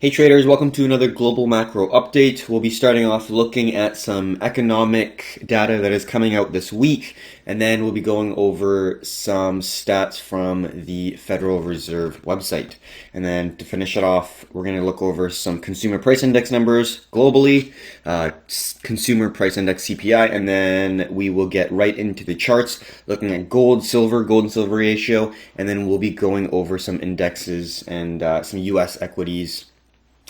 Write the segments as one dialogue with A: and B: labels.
A: Hey traders, welcome to another global macro update. We'll be starting off looking at some economic data that is coming out this week, and then we'll be going over some stats from the Federal Reserve website. And then to finish it off, we're going to look over some consumer price index numbers globally, consumer price index CPI, and then we will get right into the charts, looking at gold and silver ratio, and then we'll be going over some indexes and some US equities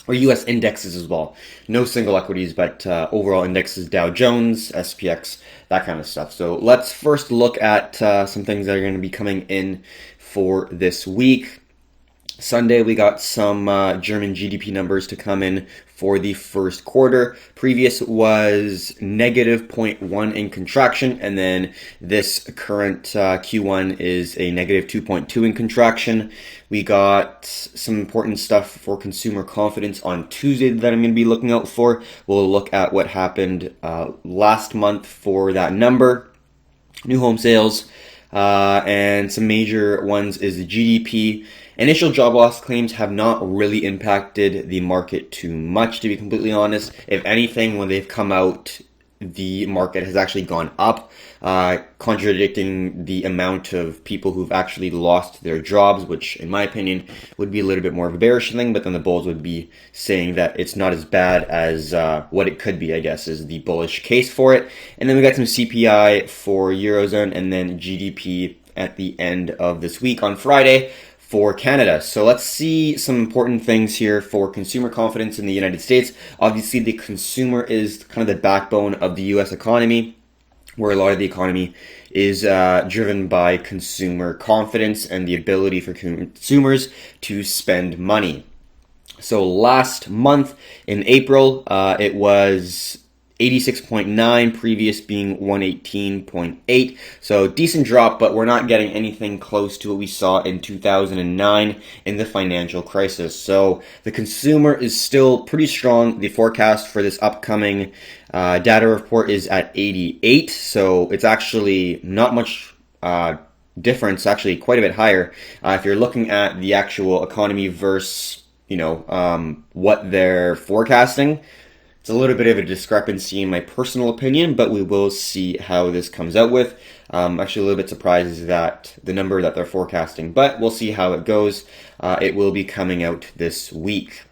A: or U.S. indexes as well. No single equities, but overall indexes, Dow Jones, SPX, that kind of stuff. So let's first look at some things that are going to be coming in for this week. Sunday, we got some German GDP numbers to come in for the first quarter. Previous was negative 0.1 in contraction, and then this current Q1 is a negative 2.2 in contraction. We got some important stuff for consumer confidence on Tuesday that I'm going to be looking out for. We'll look at what happened last month for that number. New home sales, and some major ones is the GDP. Initial job loss claims have not really impacted the market too much, to be completely honest. If anything, when they've come out, the market has actually gone up, contradicting the amount of people who've actually lost their jobs, which in my opinion would be a little bit more of a bearish thing, but then the bulls would be saying that it's not as bad as what it could be, I guess, is the bullish case for it. And then we got some CPI for Eurozone, and then GDP at the end of this week on Friday for Canada. So let's see some important things here for consumer confidence in the United States. Obviously, the consumer is kind of the backbone of the U.S. economy, where a lot of the economy is driven by consumer confidence and the ability for consumers to spend money. So last month in April, it was 86.9, previous being 118.8. So decent drop, but we're not getting anything close to what we saw in 2009 in the financial crisis. So the consumer is still pretty strong. The forecast for this upcoming data report is at 88. So it's actually not much difference, actually quite a bit higher. If you're looking at the actual economy versus, what they're forecasting, it's a little bit of a discrepancy in my personal opinion, but we will see how this comes out with. Actually, a little bit surprised that the number that they're forecasting, but we'll see how it goes. It will be coming out this week.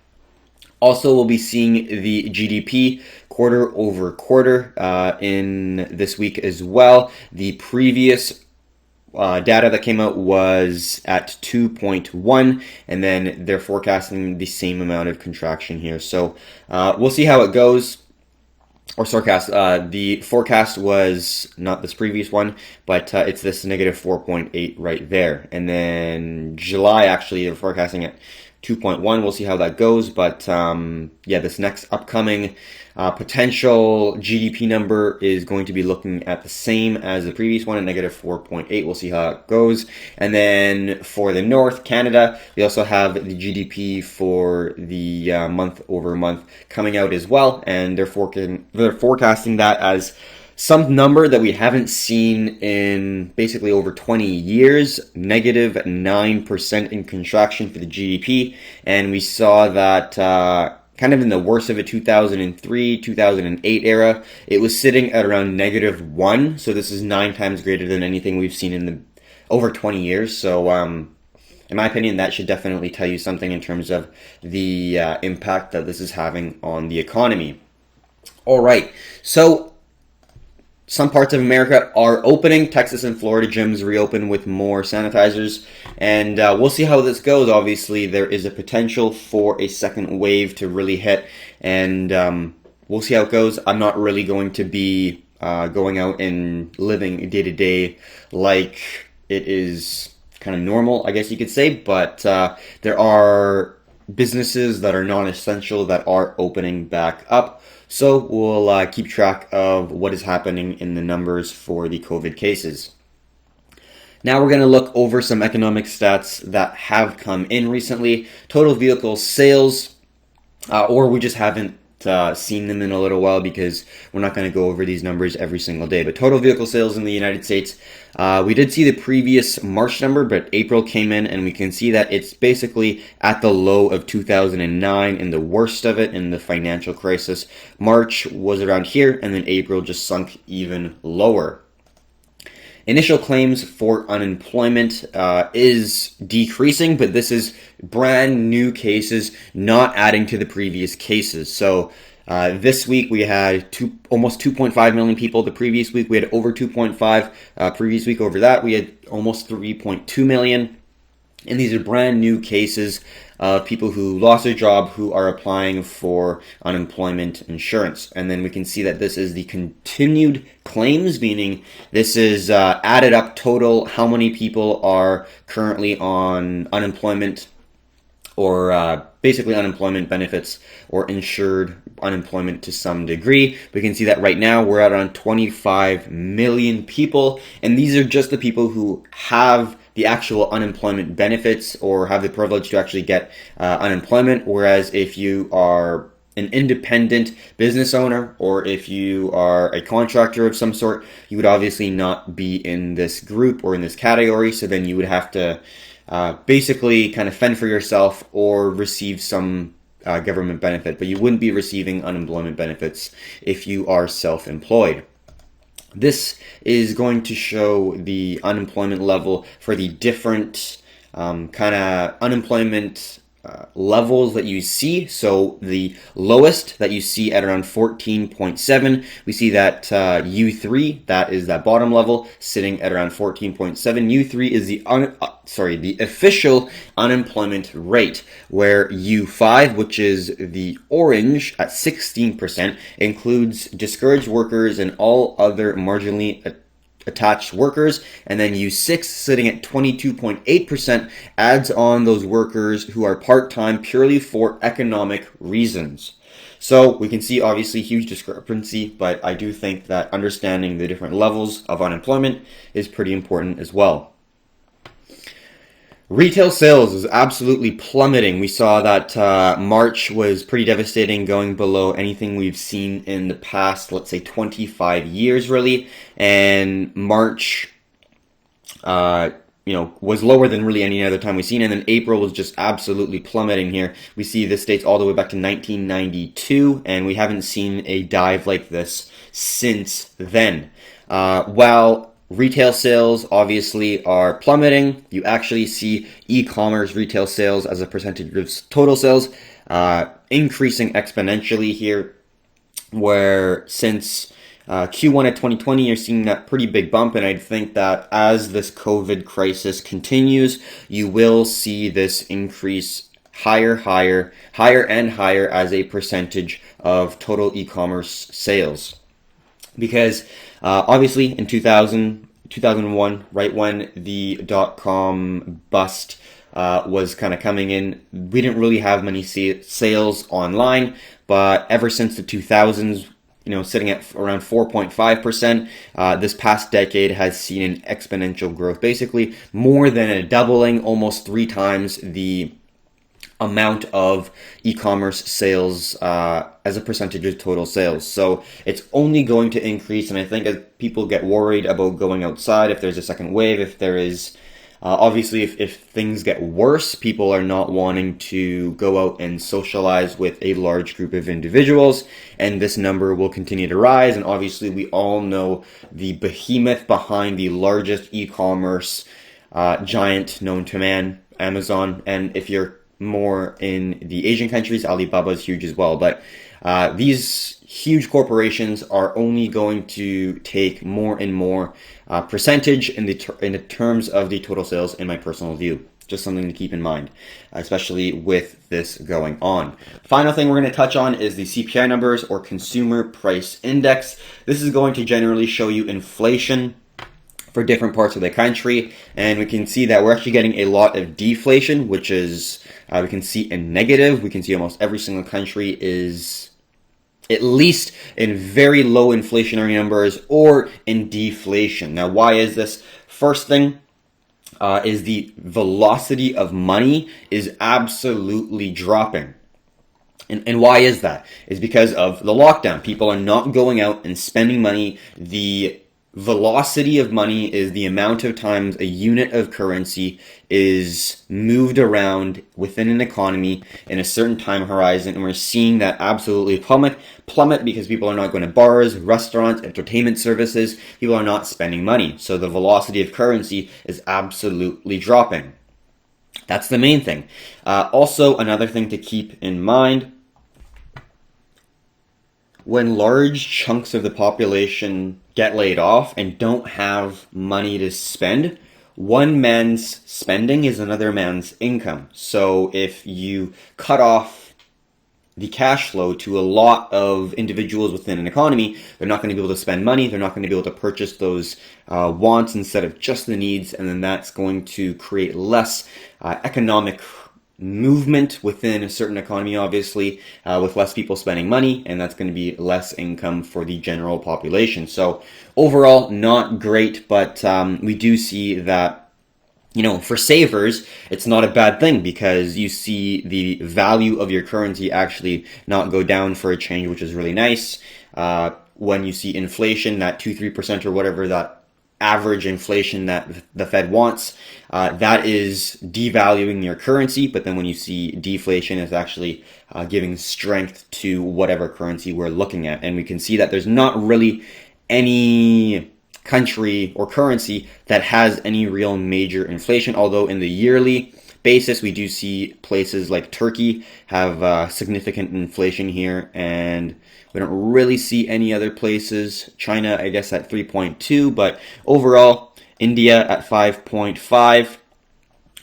A: Also, we'll be seeing the GDP quarter over quarter in this week as well. The previous data that came out was at 2.1, and then they're forecasting the same amount of contraction here. So we'll see how it goes. Or forecast. The forecast was not this previous one, but it's this negative 4.8 right there. And then July, actually, they're forecasting at 2.1. We'll see how that goes. But this next upcoming potential GDP number is going to be looking at the same as the previous one, at negative 4.8. We'll see how it goes. And then for the North, Canada, we also have the GDP for the month over month coming out as well. And they're forecasting that as some number that we haven't seen in basically over 20 years, negative 9% in contraction for the GDP. And we saw that kind of in the worst of it, 2003, 2008 era, it was sitting at around negative 1. So this is 9 times greater than anything we've seen in the over 20 years. So in my opinion, that should definitely tell you something in terms of the impact that this is having on the economy. All right, so some parts of America are opening. Texas and Florida gyms reopen with more sanitizers, and we'll see how this goes. Obviously, there is a potential for a second wave to really hit, and we'll see how it goes. I'm not really going to be going out and living day to day like it is kind of normal, I guess you could say, but there are businesses that are non-essential that are opening back up. So we'll keep track of what is happening in the numbers for the COVID cases. Now we're going to look over some economic stats that have come in recently. Total vehicle sales, or we just haven't seen them in a little while because we're not going to go over these numbers every single day. But total vehicle sales in the United States, we did see the previous March number, but April came in and we can see that it's basically at the low of 2009 and the worst of it in the financial crisis. March was around here and then April just sunk even lower. Initial claims for unemployment is decreasing, but this is brand new cases, not adding to the previous cases. So this week we had almost 2.5 million people. The previous week we had over 2.5. Previous week over that we had almost 3.2 million. And these are brand new cases of people who lost their job who are applying for unemployment insurance. And then we can see that this is the continued claims, meaning this is added up total how many people are currently on unemployment or basically unemployment benefits or insured unemployment to some degree. We can see that right now we're at around 25 million people, and these are just the people who have the actual unemployment benefits or have the privilege to actually get unemployment. Whereas if you are an independent business owner or if you are a contractor of some sort, you would obviously not be in this group or in this category. So then you would have to basically kind of fend for yourself or receive some government benefit, but you wouldn't be receiving unemployment benefits if you are self-employed. This is going to show the unemployment level for the different kind of unemployment levels that you see. So the lowest that you see at around 14.7, we see that U3, that is that bottom level, sitting at around 14.7. U3 is the official unemployment rate, where U5, which is the orange at 16%, includes discouraged workers and all other marginally attached workers, and then U6 sitting at 22.8% adds on those workers who are part-time purely for economic reasons. So we can see obviously huge discrepancy, but I do think that understanding the different levels of unemployment is pretty important as well. Retail sales is absolutely plummeting. We saw that March was pretty devastating, going below anything we've seen in the past, let's say 25 years really. And March, was lower than really any other time we've seen. And then April was just absolutely plummeting here. We see this dates all the way back to 1992, and we haven't seen a dive like this since then. While retail sales obviously are plummeting, you actually see e-commerce retail sales as a percentage of total sales increasing exponentially here, where since Q1 of 2020, you're seeing that pretty big bump, and I think that as this COVID crisis continues, you will see this increase higher and higher as a percentage of total e-commerce sales. Because obviously in 2001, right when the dot-com bust was kind of coming in, we didn't really have many sales online, but ever since the 2000s, sitting at around 4.5%, this past decade has seen an exponential growth, basically more than a doubling, almost 3 times the amount of e-commerce sales as a percentage of total sales. So it's only going to increase, and I think as people get worried about going outside, if there's a second wave, if there is obviously if things get worse, people are not wanting to go out and socialize with a large group of individuals, and this number will continue to rise. And obviously we all know the behemoth behind the largest e-commerce giant known to man, Amazon. And if you're more in the Asian countries, Alibaba is huge as well. But these huge corporations are only going to take more and more percentage in the terms of the total sales, in my personal view. Just something to keep in mind, especially with this going on. Final thing we're going to touch on is the CPI numbers, or Consumer Price Index. This is going to generally show you inflation for different parts of the country, and we can see that we're actually getting a lot of deflation, which is we can see in negative. We can see almost every single country is at least in very low inflationary numbers or in deflation. Now, why is this? First thing is the velocity of money is absolutely dropping. And why is that? It's because of the lockdown. People are not going out and spending money. The velocity of money is the amount of times a unit of currency is moved around within an economy in a certain time horizon. And we're seeing that absolutely plummet because people are not going to bars, restaurants, entertainment services. People are not spending money. So the velocity of currency is absolutely dropping. That's the main thing. Also, another thing to keep in mind, when large chunks of the population get laid off and don't have money to spend, one man's spending is another man's income. So if you cut off the cash flow to a lot of individuals within an economy, they're not going to be able to spend money, they're not going to be able to purchase those wants instead of just the needs, and then that's going to create less economic movement within a certain economy, obviously, with less people spending money, and that's going to be less income for the general population. So overall, not great, but we do see that, for savers, it's not a bad thing because you see the value of your currency actually not go down for a change, which is really nice. When you see inflation, that 2-3% or whatever that average inflation that the Fed wants, that is devaluing your currency. But then when you see deflation, it's actually giving strength to whatever currency we're looking at. And we can see that there's not really any country or currency that has any real major inflation, although in the yearly basis we do see places like Turkey have significant inflation here, and we don't really see any other places. China, I guess, at 3.2, but overall, India at 5.5.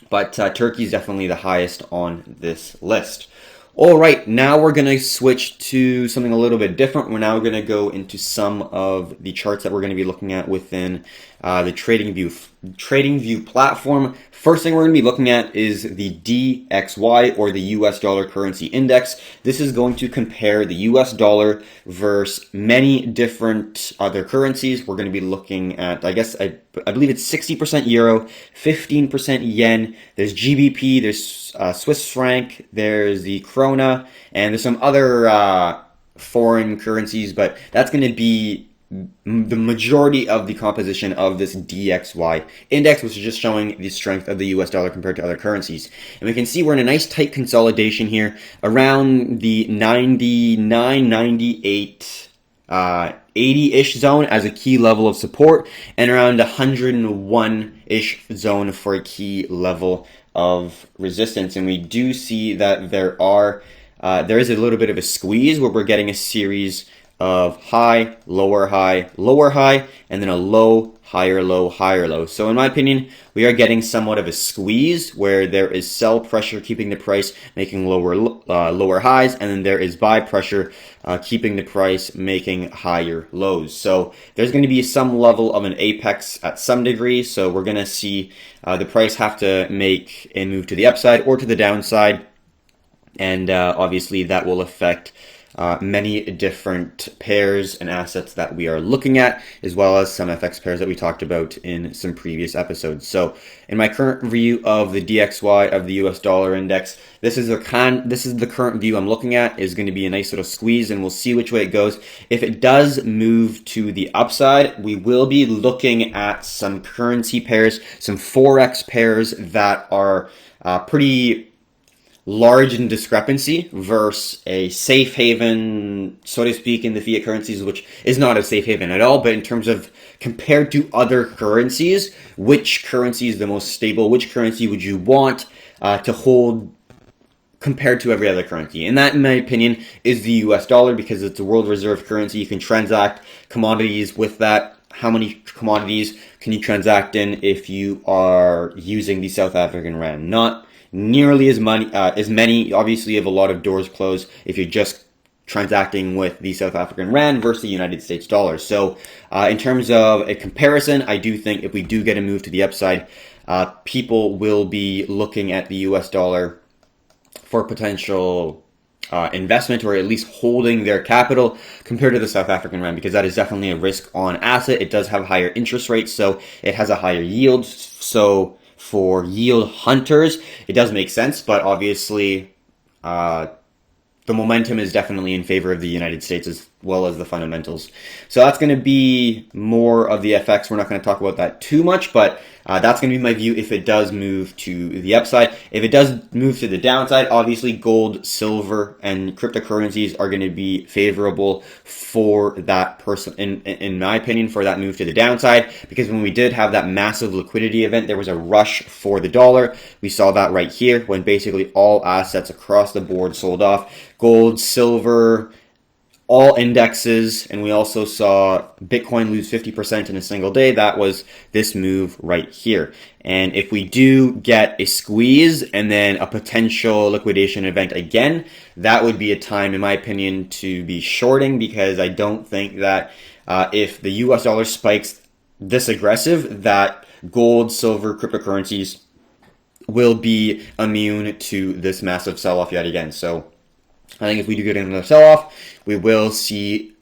A: But Turkey is definitely the highest on this list. All right, now we're going to switch to something a little bit different. We're now going to go into some of the charts that we're going to be looking at within the TradingView platform. First thing we're going to be looking at is the DXY, or the US dollar currency index. This is going to compare the US dollar versus many different other currencies. We're going to be looking at, I believe it's 60% euro, 15% yen, there's GBP, there's Swiss franc, there's the krona, and there's some other foreign currencies, but that's going to be the majority of the composition of this DXY index, which is just showing the strength of the US dollar compared to other currencies. And we can see we're in a nice tight consolidation here around the 99, 98, 80-ish zone as a key level of support, and around 101-ish zone for a key level of resistance. And we do see that there is a little bit of a squeeze where we're getting a series of high, lower high, lower high, and then a low, higher low, higher low. So in my opinion, we are getting somewhat of a squeeze where there is sell pressure keeping the price making lower highs, and then there is buy pressure keeping the price making higher lows. So there's going to be some level of an apex at some degree. So we're going to see the price have to make a move to the upside or to the downside, and obviously that will affect many different pairs and assets that we are looking at, as well as some FX pairs that we talked about in some previous episodes. So in my current view of the DXY of the US dollar index, this is the current view I'm looking at. Is going to be a nice little squeeze, and we'll see which way it goes. If it does move to the upside, we will be looking at some currency pairs, some Forex pairs that are pretty large in discrepancy versus a safe haven, so to speak, in the fiat currencies, which is not a safe haven at all. But in terms of compared to other currencies, which currency is the most stable? Which currency would you want to hold compared to every other currency? And that, in my opinion, is the US dollar, because it's a world reserve currency. You can transact commodities with that. How many commodities can you transact in if you are using the South African rand? Not nearly as many. Obviously, you have a lot of doors closed if you're just transacting with the South African rand versus the United States dollar. So in terms of a comparison, I do think if we do get a move to the upside, people will be looking at the US dollar for potential investment, or at least holding their capital compared to the South African rand, because that is definitely a risk on asset. It does have higher interest rates, so it has a higher yield. So for yield hunters, it does make sense, but obviously the momentum is definitely in favor of the United States as well as the fundamentals. So that's going to be more of the FX. We're not going to talk about that too much, but that's going to be my view if it does move to the upside. If it does move to the downside, obviously gold, silver, and cryptocurrencies are going to be favorable for that person, in my opinion, for that move to the downside, because when we did have that massive liquidity event, there was a rush for the dollar. We saw that right here when basically all assets across the board sold off. Gold, silver, all indexes, and we also saw Bitcoin lose 50% in a single day. That was this move right here. And if we do get a squeeze and then a potential liquidation event again, that would be a time, in my opinion, to be shorting, because I don't think that if the US dollar spikes this aggressive, that gold, silver, cryptocurrencies will be immune to this massive sell-off yet again. So I think if we do get another sell-off, we will see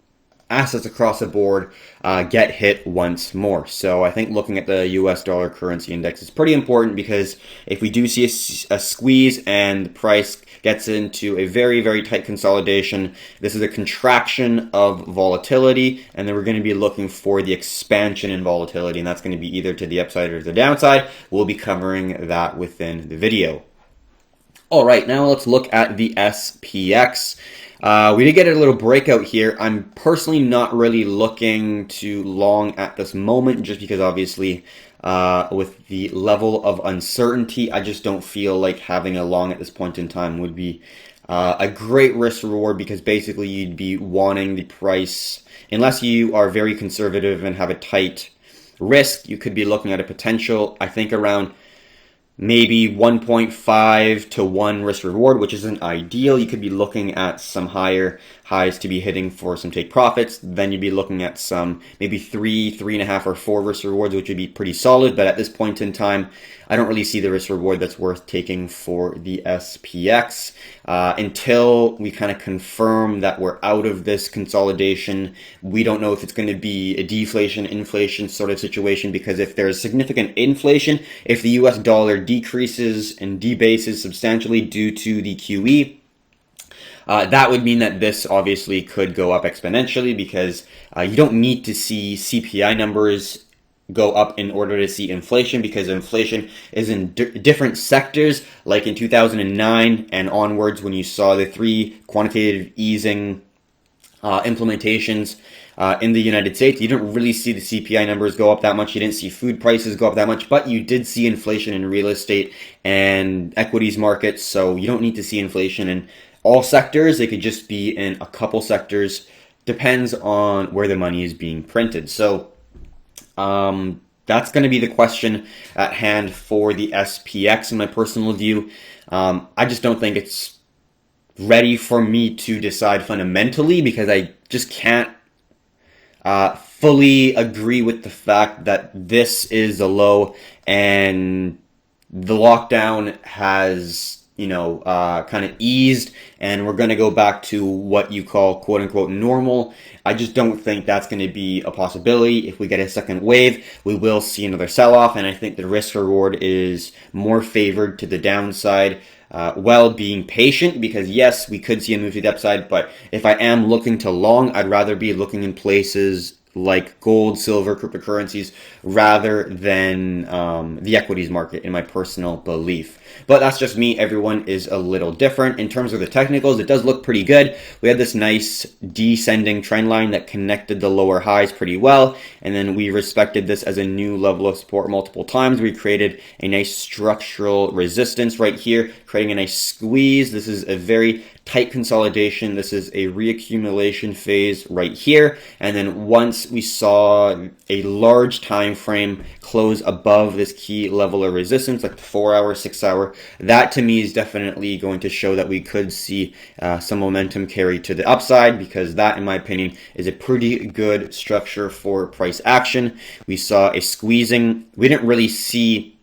A: assets across the board get hit once more. So I think looking at the US dollar currency index is pretty important, because if we do see a squeeze and the price gets into a very, very tight consolidation, this is a contraction of volatility, and then we're going to be looking for the expansion in volatility, and that's going to be either to the upside or the downside. We'll be covering that within the video. All right, now let's look at the SPX. We did get a little breakout here. I'm personally not really looking to long at this moment, just because obviously with the level of uncertainty, I just don't feel like having a long at this point in time would be a great risk reward, because basically you'd be wanting the price, unless you are very conservative and have a tight risk, you could be looking at a potential, I think, around maybe 1.5 to 1 risk reward, which isn't ideal. You could be looking at some higher highs to be hitting for some take profits. Then you'd be looking at some maybe 3.5, or 4 risk rewards, which would be pretty solid. But at this point in time, I don't really see the risk reward that's worth taking for the SPX until we kind of confirm that we're out of this consolidation. We don't know if it's going to be a deflation, inflation sort of situation, because if there's significant inflation, if the US dollar decreases and debases substantially due to the QE, that would mean that this obviously could go up exponentially, because you don't need to see CPI numbers go up in order to see inflation, because inflation is in different sectors, like in 2009 and onwards, when you saw the 3 quantitative easing implementations in the United States. You didn't really see the CPI numbers go up that much. You didn't see food prices go up that much, but you did see inflation in real estate and equities markets. So you don't need to see inflation in all sectors. It could just be in a couple sectors. Depends on where the money is being printed. So that's going to be the question at hand for the SPX, in my personal view. I just don't think it's ready for me to decide fundamentally, because I just can't fully agree with the fact that this is a low and the lockdown has, kind of eased, and we're going to go back to what you call quote unquote normal. I just don't think that's going to be a possibility. If we get a second wave, we will see another sell-off, and I think the risk reward is more favored to the downside, while being patient, because yes, we could see a move to the upside, but if I am looking to long, I'd rather be looking in places like gold, silver, cryptocurrencies, rather than the equities market, in my personal belief. But that's just me. Everyone is a little different. In terms of the technicals, it does look pretty good. We had this nice descending trend line that connected the lower highs pretty well, and then we respected this as a new level of support multiple times. We created a nice structural resistance right here, creating a nice squeeze. This is a very tight consolidation. This is a reaccumulation phase right here, and then once we saw a large time frame close above this key level of resistance, like the 4-hour, 6-hour, that to me is definitely going to show that we could see some momentum carry to the upside, because that, in my opinion, is a pretty good structure for price action. We saw a squeezing. We didn't really see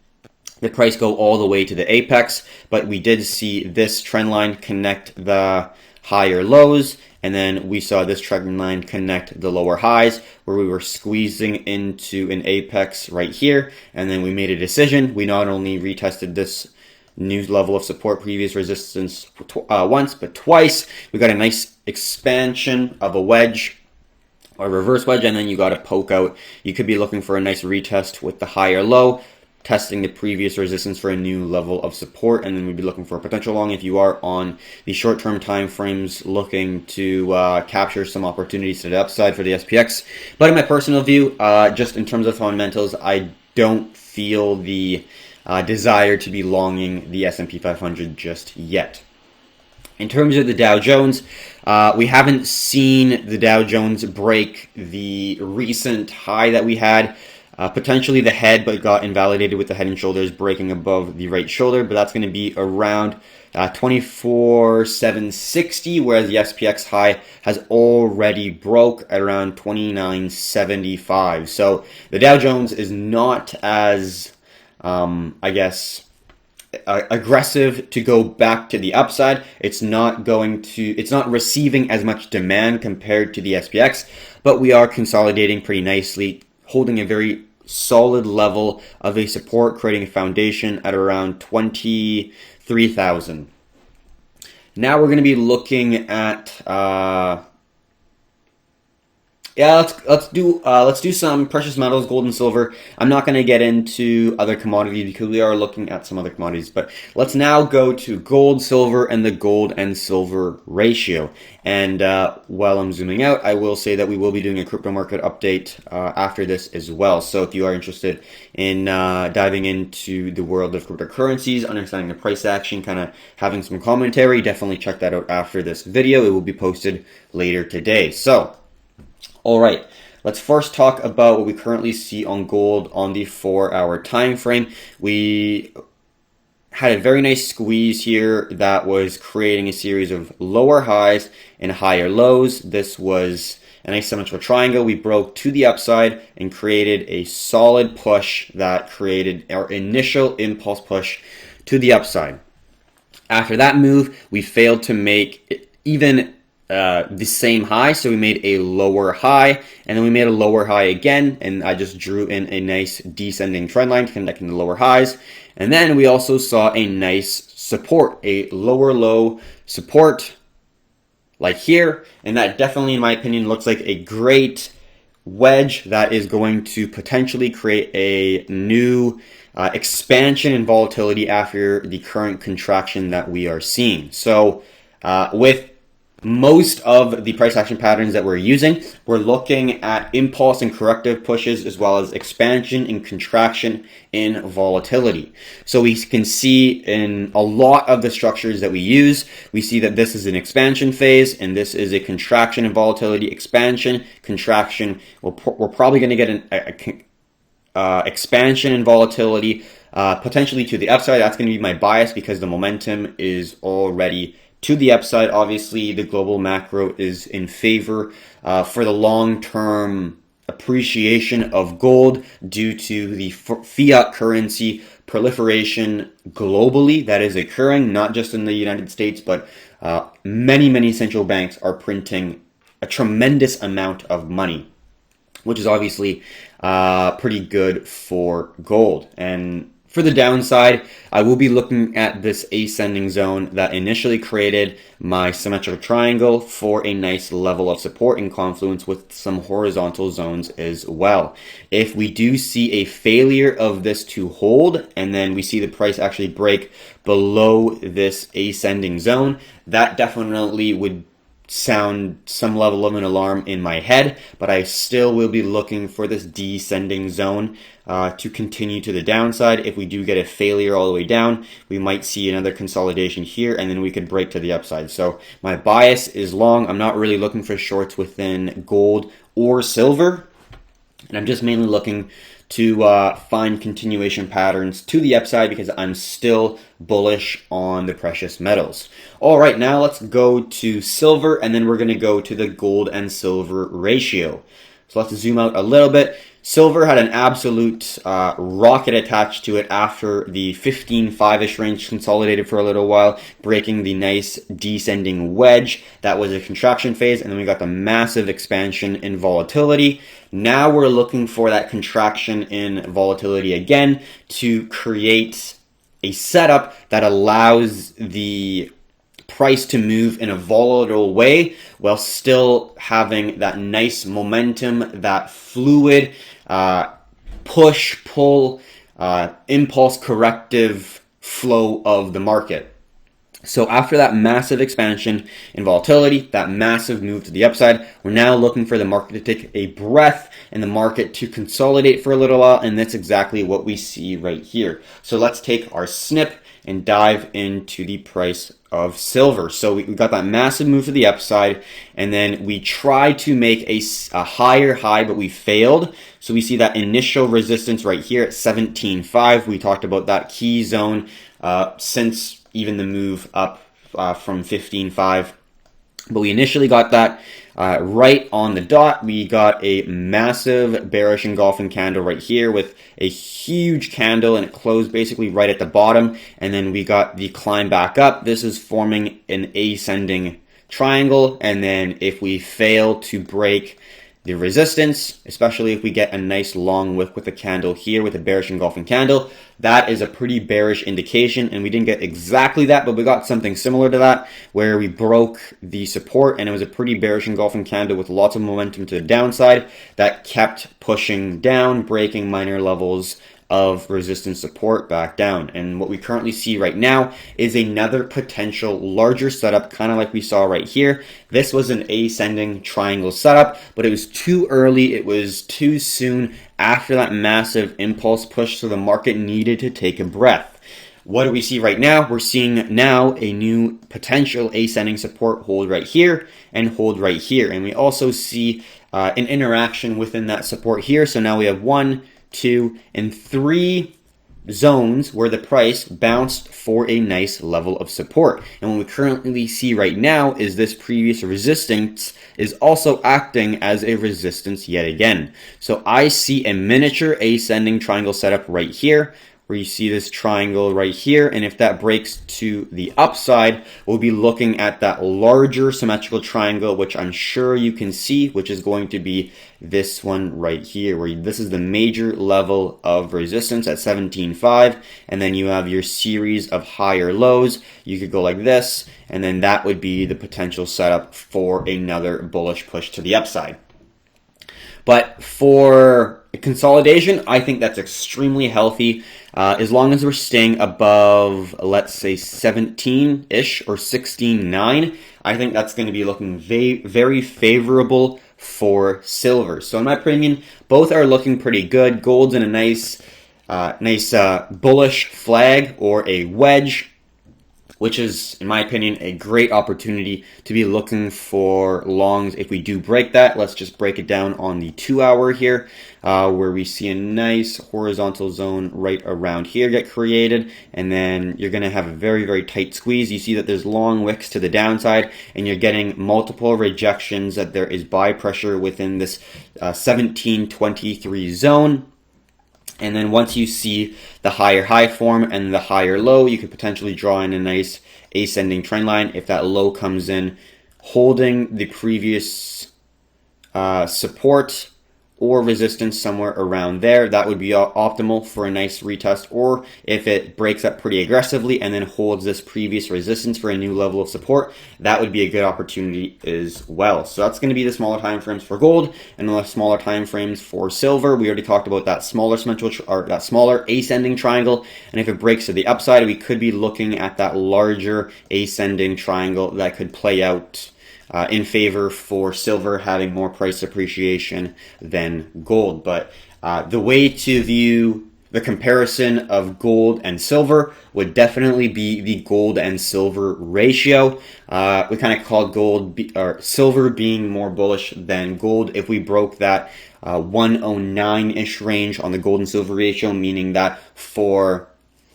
A: the price go all the way to the apex, but we did see this trend line connect the higher lows, and then we saw this trend line connect the lower highs, where we were squeezing into an apex right here, and then we made a decision. We not only retested this new level of support, previous resistance once, but twice. We got a nice expansion of a wedge or reverse wedge, and then you got a poke out. You could be looking for a nice retest with the higher low, testing the previous resistance for a new level of support, and then we'd be looking for a potential long if you are on the short-term time frames looking to capture some opportunities to the upside for the SPX. But in my personal view, just in terms of fundamentals, I don't feel the desire to be longing the S&P 500 just yet. In terms of the Dow Jones, we haven't seen the Dow Jones break the recent high that we had. Potentially the head, but got invalidated with the head and shoulders breaking above the right shoulder, but that's going to be around 24,760, whereas the SPX high has already broke at around 2975. So the Dow Jones is not as, aggressive to go back to the upside. It's not receiving as much demand compared to the SPX, but we are consolidating pretty nicely, holding a very solid level of a support, creating a foundation at around 23,000. Now we're going to be looking at let's do some precious metals, gold and silver. I'm not going to get into other commodities because we are looking at some other commodities, but let's now go to gold, silver, and the gold and silver ratio. And while I'm zooming out, I will say that we will be doing a crypto market update after this as well. So if you are interested in diving into the world of cryptocurrencies, understanding the price action, kind of having some commentary, definitely check that out after this video. It will be posted later today. So all right, let's first talk about what we currently see on gold on the 4-hour time frame. We had a very nice squeeze here that was creating a series of lower highs and higher lows. This was a nice symmetrical triangle. We broke to the upside and created a solid push that created our initial impulse push to the upside. After that move, we failed to make even the same high, so we made a lower high, and then we made a lower high again, and I just drew in a nice descending trend line connecting the lower highs. And then we also saw a nice support, a lower low support like here, and that definitely, in my opinion, looks like a great wedge that is going to potentially create a new expansion in volatility after the current contraction that we are seeing. So with most of the price action patterns that we're using, we're looking at impulse and corrective pushes as well as expansion and contraction in volatility. So we can see in a lot of the structures that we use, we see that this is an expansion phase and this is a contraction in volatility, expansion, contraction. We're probably going to get an expansion in volatility, potentially to the upside. That's going to be my bias because the momentum is already to the upside. Obviously, the global macro is in favor for the long-term appreciation of gold due to the fiat currency proliferation globally that is occurring, not just in the United States, but many central banks are printing a tremendous amount of money, which is obviously pretty good for gold. And for the downside, I will be looking at this ascending zone that initially created my symmetrical triangle for a nice level of support in confluence with some horizontal zones as well. If we do see a failure of this to hold, and then we see the price actually break below this ascending zone, that definitely would sound some level of an alarm in my head, but I still will be looking for this descending zone to continue to the downside. If we do get a failure all the way down, we might see another consolidation here, and then we could break to the upside. So my bias is long. I'm not really looking for shorts within gold or silver, and I'm just mainly looking to find continuation patterns to the upside because I'm still bullish on the precious metals. All right, now let's go to silver, and then we're going to go to the gold and silver ratio. So let's zoom out a little bit. Silver had an absolute rocket attached to it after the 15.5-ish range consolidated for a little while, breaking the nice descending wedge. That was a contraction phase, and then we got the massive expansion in volatility. Now we're looking for that contraction in volatility again to create a setup that allows the price to move in a volatile way while still having that nice momentum, that fluid push, pull, impulse corrective flow of the market. So after that massive expansion in volatility, that massive move to the upside, we're now looking for the market to take a breath and the market to consolidate for a little while, and that's exactly what we see right here. So let's take our snip and dive into the price of silver. So we got that massive move to the upside, and then we tried to make a higher high, but we failed. So we see that initial resistance right here at 17.5. We talked about that key zone since even the move up from 15.5. But we initially got that right on the dot. We got a massive bearish engulfing candle right here with a huge candle, and it closed basically right at the bottom. And then we got the climb back up. This is forming an ascending triangle. And then if we fail to break the resistance, especially if we get a nice long wick with a candle here with a bearish engulfing candle, that is a pretty bearish indication, and we didn't get exactly that, but we got something similar to that where we broke the support, and it was a pretty bearish engulfing candle with lots of momentum to the downside that kept pushing down, breaking minor levels of resistance support back down. And what we currently see right now is another potential larger setup, kind of like we saw right here. This was an ascending triangle setup, but it was too early. It was too soon after that massive impulse push, so the market needed to take a breath. What do we see right now? We're seeing now a new potential ascending support hold right here and hold right here. And we also see an interaction within that support here. So now we have 1, 2, and 3 zones where the price bounced for a nice level of support. And what we currently see right now is this previous resistance is also acting as a resistance yet again. So I see a miniature ascending triangle setup right here, where you see this triangle right here, and if that breaks to the upside, we'll be looking at that larger symmetrical triangle, which I'm sure you can see, which is going to be this one right here, where this is the major level of resistance at 17.5, and then you have your series of higher lows. You could go like this, and then that would be the potential setup for another bullish push to the upside. But for consolidation, I think that's extremely healthy. As long as we're staying above, let's say 17-ish or 16.9, I think that's going to be looking very favorable for silver. So in my opinion, both are looking pretty good. Gold's in a nice bullish flag or a wedge, which is, in my opinion, a great opportunity to be looking for longs if we do break that. Let's just break it down on the 2-hour here, where we see a nice horizontal zone right around here get created, and then you're going to have a very tight squeeze. You see that there's long wicks to the downside, and you're getting multiple rejections, that there is buy pressure within this 17.23 zone. And then once you see the higher high form and the higher low, you could potentially draw in a nice ascending trend line. If that low comes in holding the previous support or resistance somewhere around there, that would be optimal for a nice retest. Or if it breaks up pretty aggressively and then holds this previous resistance for a new level of support, that would be a good opportunity as well. So that's going to be the smaller time frames for gold, and the smaller time frames for silver. We already talked about that smaller that smaller ascending triangle, and if it breaks to the upside, we could be looking at that larger ascending triangle that could play out in favor for silver having more price appreciation than gold. But the way to view the comparison of gold and silver would definitely be the gold and silver ratio. We kind of called silver being more bullish than gold. If we broke that 109-ish range on the gold and silver ratio, meaning that for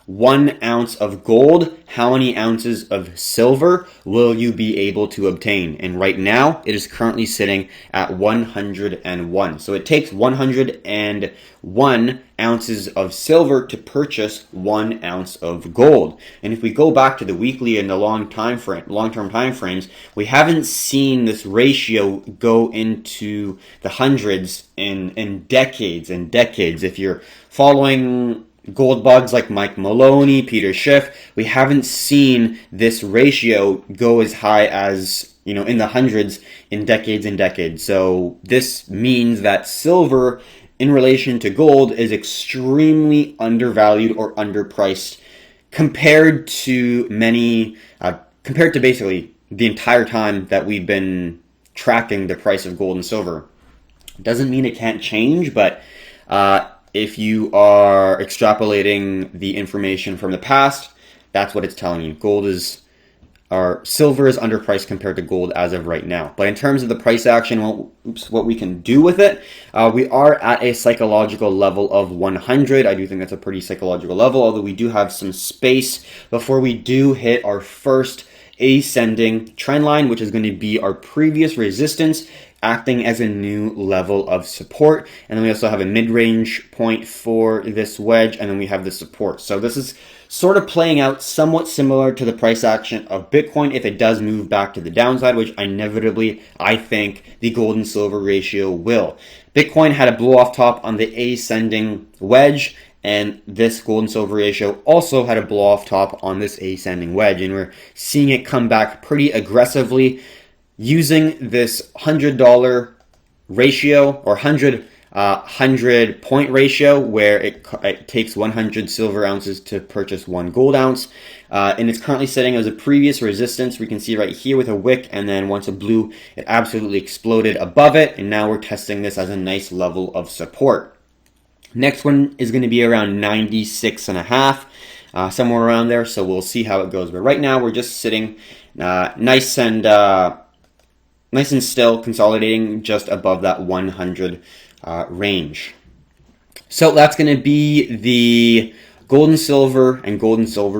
A: 1 ounce of gold, how many ounces of silver will you be able to obtain? And right now, it is currently sitting at 101. So it takes 101 ounces of silver to purchase 1 ounce of gold. And if we go back to the weekly and the long-term time frames, we haven't seen this ratio go into the hundreds in decades and decades. If you're following gold bugs like Mike Maloney, Peter Schiff, we haven't seen this ratio go as high as, in the hundreds in decades and decades. So this means that silver in relation to gold is extremely undervalued or underpriced compared to basically the entire time that we've been tracking the price of gold and silver. Doesn't mean it can't change, but if you are extrapolating the information from the past, that's what it's telling you. Silver is underpriced compared to gold as of right now. But in terms of the price action, what we can do with it, we are at a psychological level of 100. I do think that's a pretty psychological level, although we do have some space before we do hit our first ascending trend line, which is going to be our previous resistance, acting as a new level of support. And then we also have a mid-range point for this wedge, and then we have the support. So this is sort of playing out somewhat similar to the price action of Bitcoin if it does move back to the downside, which inevitably I think the gold and silver ratio will. Bitcoin had a blow off top on the ascending wedge, and this gold and silver ratio also had a blow off top on this ascending wedge, and we're seeing it come back pretty aggressively using this $100 ratio or 100 point ratio, where it takes 100 silver ounces to purchase 1 gold ounce. And it's currently setting as a previous resistance. We can see right here with a wick, and then once it blew, it absolutely exploded above it. And now we're testing this as a nice level of support. Next one is going to be around 96.5, somewhere around there. So we'll see how it goes. But right now we're just sitting nice and still, consolidating just above that 100 range. So that's going to be the gold and silver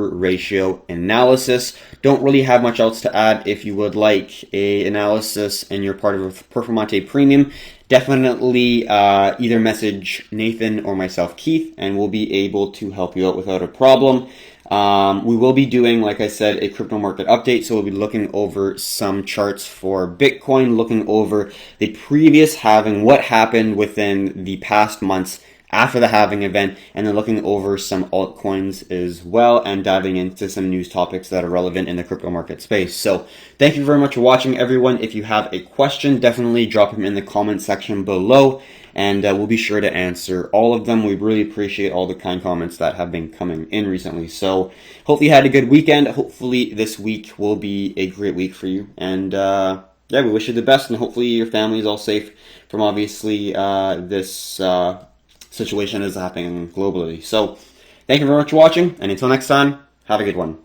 A: ratio analysis. Don't really have much else to add. If you would like a analysis and you're part of a Performante Premium, definitely either message Nathan or myself, Keith, and we'll be able to help you out without a problem. We will be doing, like I said, a crypto market update, so we'll be looking over some charts for Bitcoin, looking over the previous halving, what happened within the past months after the halving event, and then looking over some altcoins as well, and diving into some news topics that are relevant in the crypto market space. So thank you very much for watching, everyone. If you have a question, definitely drop them in the comment section below, and we'll be sure to answer all of them. We really appreciate all the kind comments that have been coming in recently. So hopefully you had a good weekend. Hopefully this week will be a great week for you. And yeah, we wish you the best, and hopefully your family is all safe from obviously this situation is happening globally. So thank you very much for watching, and until next time, have a good one.